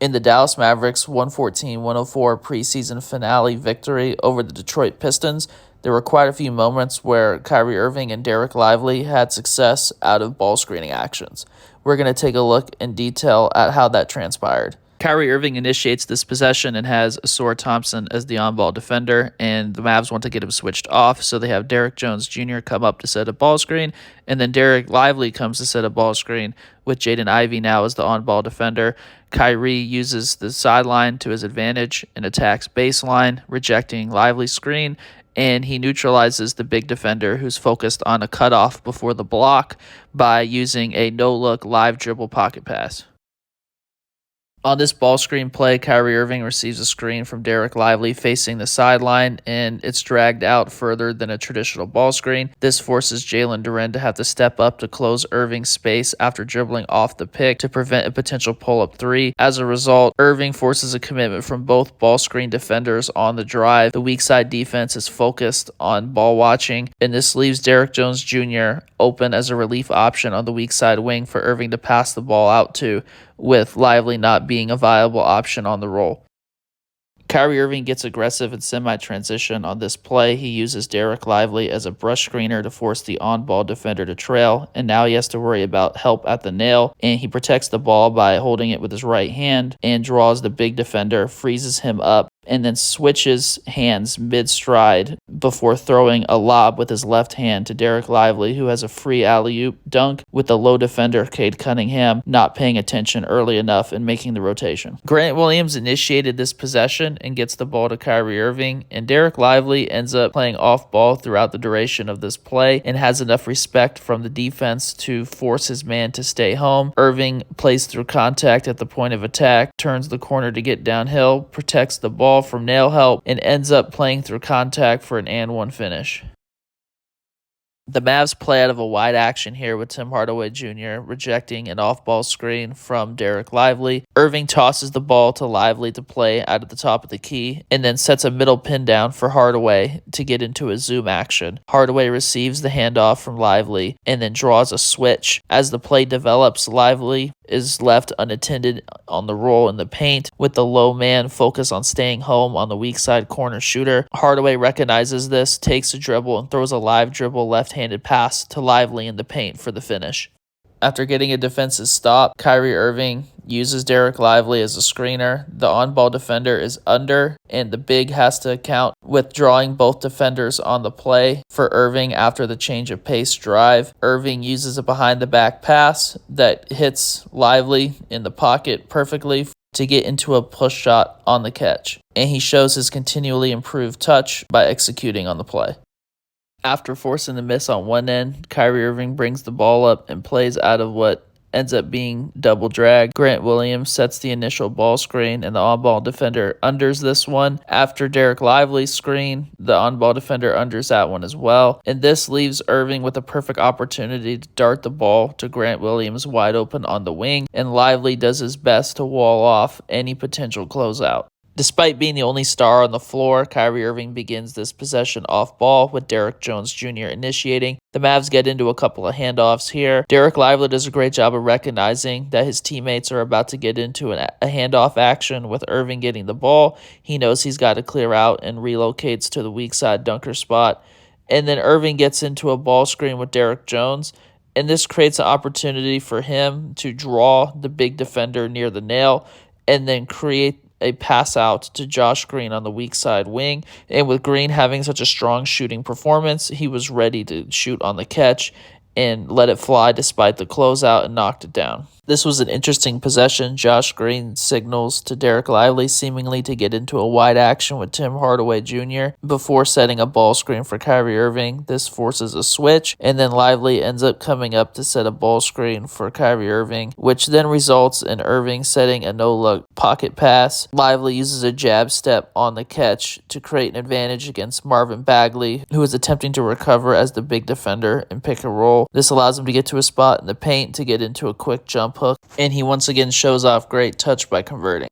In the Dallas Mavericks 114-104 preseason finale victory over the Detroit Pistons, there were quite a few moments where Kyrie Irving and Dereck Lively had success out of ball screening actions. We're going to take a look in detail at how that transpired. Kyrie Irving initiates this possession and has Asor Thompson as the on-ball defender, and the Mavs want to get him switched off, so they have Derrick Jones Jr. come up to set a ball screen, and then Dereck Lively comes to set a ball screen with Jaden Ivey now as the on-ball defender. Kyrie uses the sideline to his advantage and attacks baseline, rejecting Lively's screen, and he neutralizes the big defender who's focused on a cutoff before the block by using a no-look live dribble pocket pass. On this ball screen play, Kyrie Irving receives a screen from Dereck Lively facing the sideline, and it's dragged out further than a traditional ball screen. This forces Jalen Duren to have to step up to close Irving's space after dribbling off the pick to prevent a potential pull-up three. As a result, Irving forces a commitment from both ball screen defenders on the drive. The weak side defense is focused on ball watching, and this leaves Dereck Jones Jr. open as a relief option on the weak side wing for Irving to pass the ball out to, with Lively not being a viable option on the roll. Kyrie Irving gets aggressive in semi-transition on this play. He uses Dereck Lively as a brush screener to force the on-ball defender to trail, and now he has to worry about help at the nail, and he protects the ball by holding it with his right hand and draws the big defender, freezes him up, and then switches hands mid-stride before throwing a lob with his left hand to Dereck Lively, who has a free alley-oop dunk with the low defender Cade Cunningham not paying attention early enough and making the rotation. Grant Williams initiated this possession and gets the ball to Kyrie Irving, and Dereck Lively ends up playing off-ball throughout the duration of this play and has enough respect from the defense to force his man to stay home. Irving plays through contact at the point of attack, turns the corner to get downhill, protects the ball from nail help, and ends up playing through contact for an and-one finish. The Mavs play out of a wide action here with Tim Hardaway Jr. rejecting an off-ball screen from Dereck Lively. Irving tosses the ball to Lively to play out at the top of the key and then sets a middle pin down for Hardaway to get into a zoom action. Hardaway receives the handoff from Lively and then draws a switch. As the play develops, Lively is left unattended on the roll in the paint with the low man focus on staying home on the weak side corner shooter. Hardaway recognizes this, takes a dribble, and throws a live dribble left-handed pass to Lively in the paint for the finish. After getting a defensive stop, Kyrie Irving uses Dereck Lively as a screener. The on-ball defender is under, and the big has to account with drawing both defenders on the play for Irving after the change of pace drive. Irving uses a behind-the-back pass that hits Lively in the pocket perfectly to get into a push shot on the catch, and he shows his continually improved touch by executing on the play. After forcing the miss on one end, Kyrie Irving brings the ball up and plays out of what ends up being double drag. Grant Williams sets the initial ball screen, and the on-ball defender unders this one. After Dereck Lively's screen, the on-ball defender unders that one as well. And this leaves Irving with a perfect opportunity to dart the ball to Grant Williams wide open on the wing, and Lively does his best to wall off any potential closeout. Despite being the only star on the floor, Kyrie Irving begins this possession off ball with Dereck Jones Jr. initiating. The Mavs get into a couple of handoffs here. Dereck Lively does a great job of recognizing that his teammates are about to get into a handoff action with Irving getting the ball. He knows he's got to clear out and relocates to the weak side dunker spot. And then Irving gets into a ball screen with Dereck Jones, and this creates an opportunity for him to draw the big defender near the nail and then create a pass out to Josh Green on the weak side wing. And with Green having such a strong shooting performance, he was ready to shoot on the catch and let it fly despite the closeout and knocked it down. This was an interesting possession. Josh Green signals to Dereck Lively seemingly to get into a wide action with Tim Hardaway Jr. before setting a ball screen for Kyrie Irving. This forces a switch, and then Lively ends up coming up to set a ball screen for Kyrie Irving, which then results in Irving setting a no-look pocket pass. Lively uses a jab step on the catch to create an advantage against Marvin Bagley, who is attempting to recover as the big defender and pick and roll. This allows him to get to a spot in the paint to get into a quick jump hook, and he once again shows off great touch by converting.